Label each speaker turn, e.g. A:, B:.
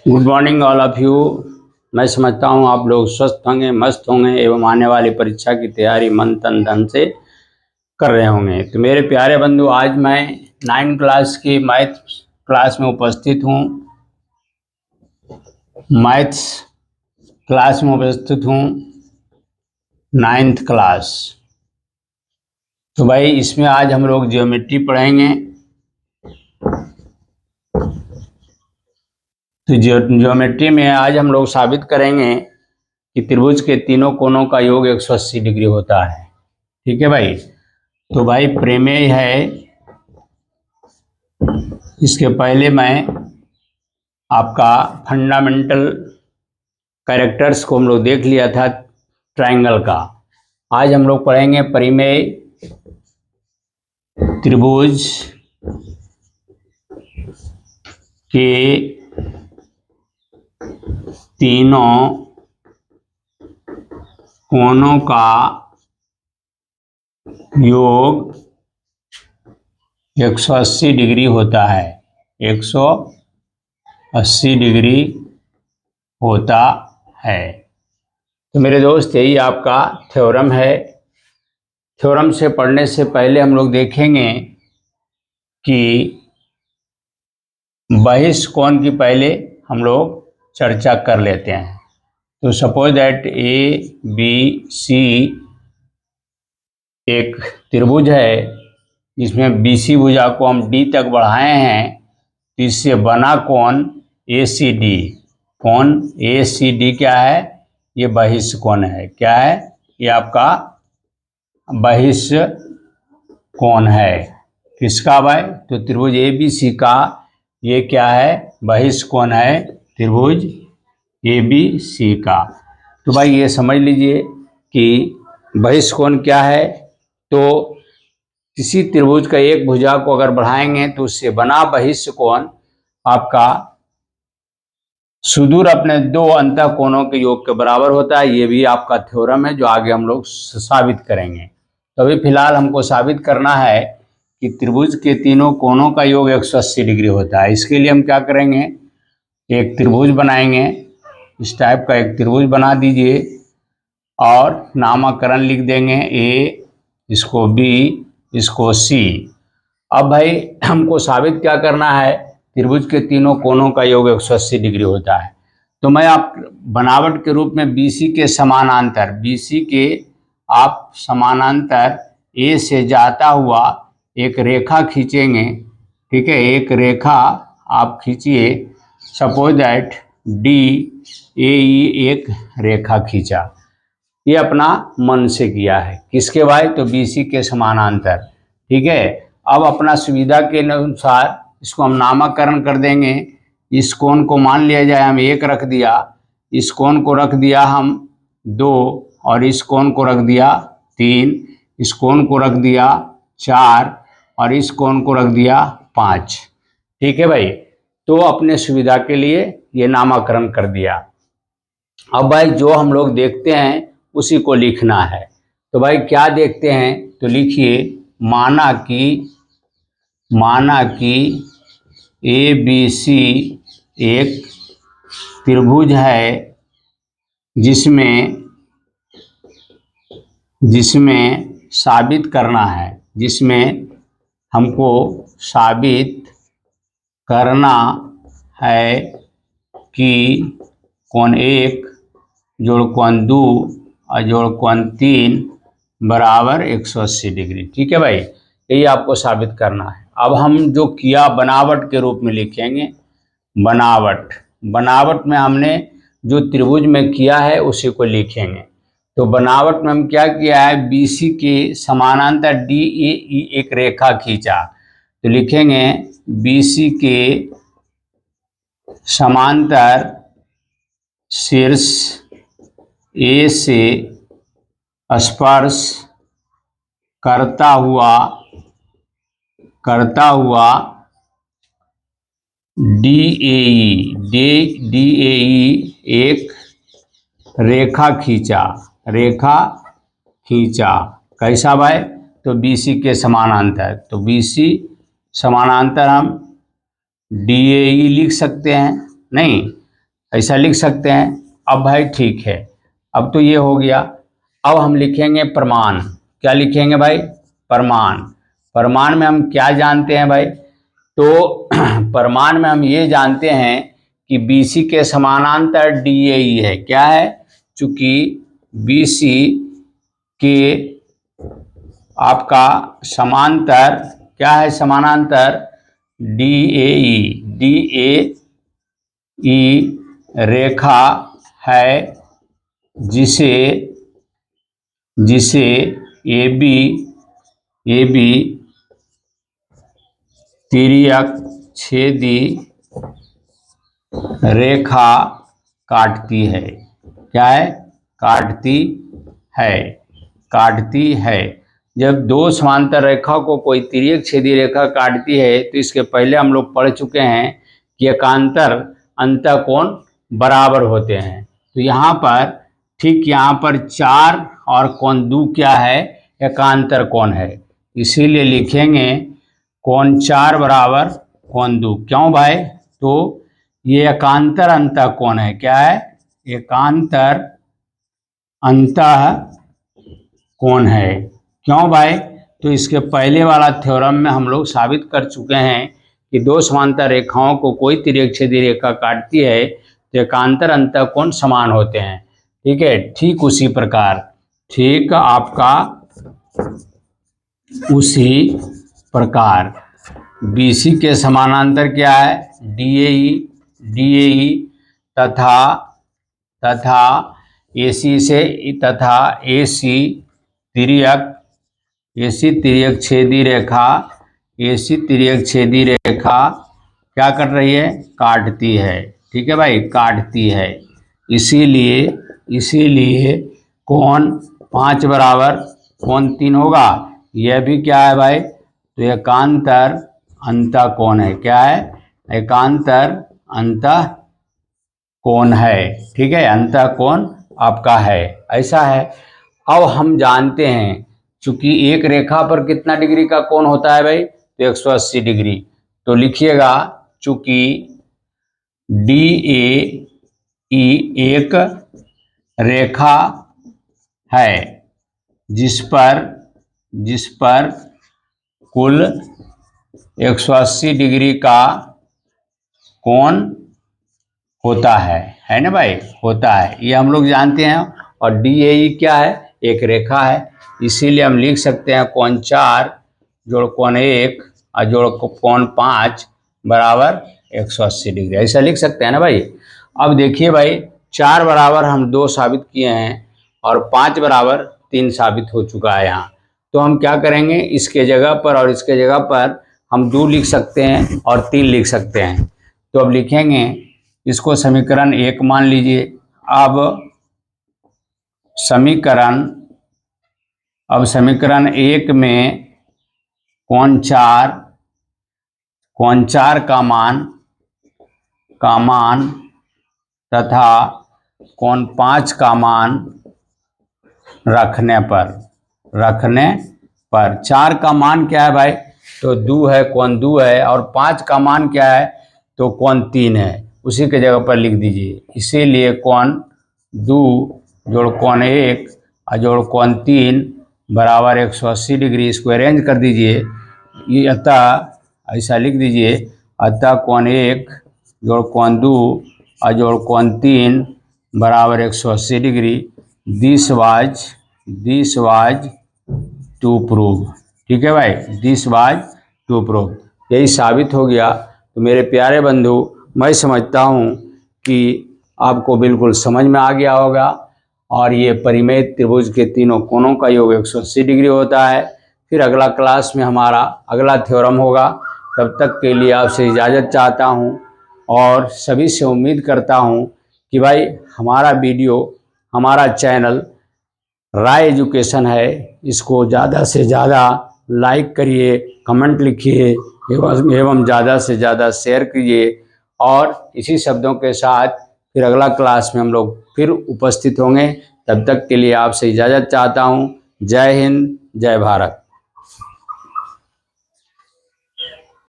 A: Good morning all of you. मैं समझता हूँ आप लोग स्वस्थ होंगे, मस्त होंगे एवं आने वाली परीक्षा की तैयारी मन तन धन से कर रहे होंगे। तो मेरे प्यारे बंधु, आज मैं 9 क्लास की मैथ क्लास में उपस्थित हूँ। मैथ्स क्लास में उपस्थित हूँ, 9th क्लास। तो भाई इसमें आज हम लोग ज्योमेट्री पढ़ेंगे। तो ज्योमेट्री में आज हम लोग साबित करेंगे कि त्रिभुज के तीनों कोणों का योग 180 डिग्री होता है। ठीक है भाई। तो भाई प्रमेय है, इसके पहले मैं आपका फंडामेंटल कैरेक्टर्स को हम लोग देख लिया था ट्रायंगल का। आज हम लोग पढ़ेंगे परिमेय त्रिभुज के तीनों कोणों का योग 180 डिग्री होता है। 180 डिग्री होता है। तो मेरे दोस्त, यही आपका थ्योरम है। थ्योरम से पढ़ने से पहले हम लोग देखेंगे कि बहिष्कोण की पहले हम लोग चर्चा कर लेते हैं। तो suppose that A B C एक त्रिभुज है, जिसमें बीसी भुजा को हम डी तक बढ़ाए हैं। तो इससे बना कोण ए सी डी। कोण ए सी डी क्या है? ये बहिष्कोण है। क्या है? ये आपका बहिष्कोण है। किसका भाई? तो त्रिभुज ए बी सी का ये क्या है? बहिष्कोण है, त्रिभुज ए बी सी का। तो भाई ये समझ लीजिए कि बहिष्कोण क्या है। तो किसी त्रिभुज का एक भुजा को अगर बढ़ाएंगे तो उससे बना बहिष्कोण आपका सुदूर अपने दो अंतः कोणों के योग के बराबर होता है। ये भी आपका थ्योरम है जो आगे हम लोग साबित करेंगे। तो अभी फिलहाल हमको साबित करना है कि त्रिभुज के तीनों कोणों का योग 180 डिग्री होता है। इसके लिए हम क्या करेंगे? एक त्रिभुज बनाएंगे। इस टाइप का एक त्रिभुज बना दीजिए और नामकरण लिख देंगे ए, इसको बी, इसको सी। अब भाई हमको साबित क्या करना है? त्रिभुज के तीनों कोणों का योग 180 डिग्री होता है। तो मैं आप बनावट के रूप में बीसी के समानांतर, बीसी के आप समानांतर ए से जाता हुआ एक रेखा खींचेंगे। ठीक है, एक रेखा आप खींचिए। सपोज दैट डी ए ई एक रेखा खींचा। ये अपना मन से किया है। किसके भाई? तो बीसी के समानांतर। ठीक है। अब अपना सुविधा के अनुसार इसको हम नामकरण कर देंगे। इस कोण को मान लिया जाए हम एक रख दिया, इस कोण को रख दिया हम 2, और इस कोण को रख दिया 3, इस कोण को रख दिया 4, और इस कोण को रख दिया 5। ठीक है भाई। तो अपने सुविधा के लिए ये नामकरण कर दिया। अब भाई जो हम लोग देखते हैं उसी को लिखना है। तो भाई क्या देखते हैं? तो लिखिए, माना कि ए बी सी एक त्रिभुज है जिसमें साबित करना है, जिसमें हमको साबित करना है कि कोण 1 जोड़ कोण 2 और जोड़ कोण 3 बराबर 180 डिग्री। ठीक है भाई, यही आपको साबित करना है। अब हम जो किया बनावट के रूप में लिखेंगे। बनावट में हमने जो त्रिभुज में किया है उसी को लिखेंगे। तो बनावट में हम क्या किया है? बीसी के समानांतर डी ए ई एक रेखा खींचा। तो लिखेंगे बीसी के समांतर शीर्ष ए से स्पर्श करता हुआ डी ए ई एक रेखा खींचा। कैसा भाई? तो बीसी के समानांतर। तो बीसी समानांतर हम DAE लिख सकते हैं, नहीं ऐसा लिख सकते हैं। अब भाई ठीक है, अब तो ये हो गया। अब हम लिखेंगे प्रमाण। क्या लिखेंगे भाई? प्रमाण। प्रमाण में हम क्या जानते हैं भाई? तो प्रमाण में हम ये जानते हैं कि BC के समानांतर DAE है। क्या है? चूंकि BC के आपका समांतर क्या है? समानांतर DAE रेखा है जिसे AB तिर्यक छेदी रेखा काटती है। क्या है? काटती है। जब दो समांतर रेखा को कोई तिर्यक छेदी रेखा काटती है तो इसके पहले हम लोग पढ़ चुके हैं कि एकांतर अंतःकोण बराबर होते हैं। तो यहाँ पर ठीक यहाँ पर 4 और कोण 2 क्या है? एकांतर कोण है। इसीलिए लिखेंगे कोण 4 बराबर कोण 2। क्यों भाई? तो ये एकांतर अंतःकोण है। क्या है? एकांतर अंतःकोण है। क्यों भाई? तो इसके पहले वाला थ्योरम में हम लोग साबित कर चुके हैं कि दो समांतर रेखाओं को कोई तिर्यक छेदी रेखा काटती है तो एकांतर अंतःकोण समान होते हैं। ठीक है, ठीक उसी प्रकार BC के समानांतर क्या है? DAE तथा AC तिर्यक छेदी रेखा क्या कर रही है? काटती है। ठीक है भाई, काटती है। इसीलिए कोण 5 बराबर कोण 3 होगा। यह भी क्या है भाई? तो एकांतर अंतःकोण है। क्या है? एकांतर अंतःकोण है। ठीक है, अंतःकोण आपका है, ऐसा है। अब हम जानते हैं चूंकि एक रेखा पर कितना डिग्री का कोण होता है भाई? तो 180 डिग्री। तो लिखिएगा चूंकि DAE एक रेखा है जिस पर कुल 180 डिग्री का कोण होता है ना भाई? होता है, ये हम लोग जानते हैं। और DAE क्या है? एक रेखा है। इसीलिए हम लिख सकते हैं कोण 4 जोड़ कोण 1 और जोड़ कोण 5 बराबर 180 डिग्री। ऐसा लिख सकते हैं ना भाई? अब देखिए भाई, 4 बराबर हम 2 साबित किए हैं और 5 बराबर 3 साबित हो चुका है यहाँ। तो हम क्या करेंगे? इसके जगह पर और इसके जगह पर हम 2 लिख सकते हैं और 3 लिख सकते हैं। तो अब लिखेंगे इसको समीकरण 1 मान लीजिए। अब समीकरण 1 में कोण 4 का मान तथा कोण 5 का मान रखने पर 4 का मान क्या है भाई? तो 2 है, कोण 2 है। और 5 का मान क्या है? तो कोण 3 है। उसी के जगह पर लिख दीजिए। इसीलिए कोण 2 जोड़ कोण 1 और जोड़ कोण 3 बराबर 180 डिग्री। इसको अरेंज कर दीजिए। ये अतः ऐसा लिख दीजिए, अतः कोण 1 जोड़ कोण 2 और जोड़ कोण 3 बराबर 180 degree. This was to prove. ठीक है भाई, दिस वाज टू प्रूव। यही साबित हो गया। तो मेरे प्यारे बंधु, मैं समझता हूँ कि आपको बिल्कुल समझ में आ गया होगा। और ये परिमेय त्रिभुज के तीनों कोणों का योग 180 डिग्री होता है। फिर अगला क्लास में हमारा अगला थ्योरम होगा। तब तक के लिए आपसे इजाज़त चाहता हूँ और सभी से उम्मीद करता हूँ कि भाई हमारा वीडियो, हमारा चैनल राय एजुकेशन है, इसको ज़्यादा से ज़्यादा लाइक करिए, कमेंट लिखिए एवं ज़्यादा से ज़्यादा शेयर कीजिए। और इसी शब्दों के साथ फिर अगला क्लास में हम लोग फिर उपस्थित होंगे। तब तक के लिए आपसे इजाज़त चाहता हूँ। जय हिंद, जय भारत।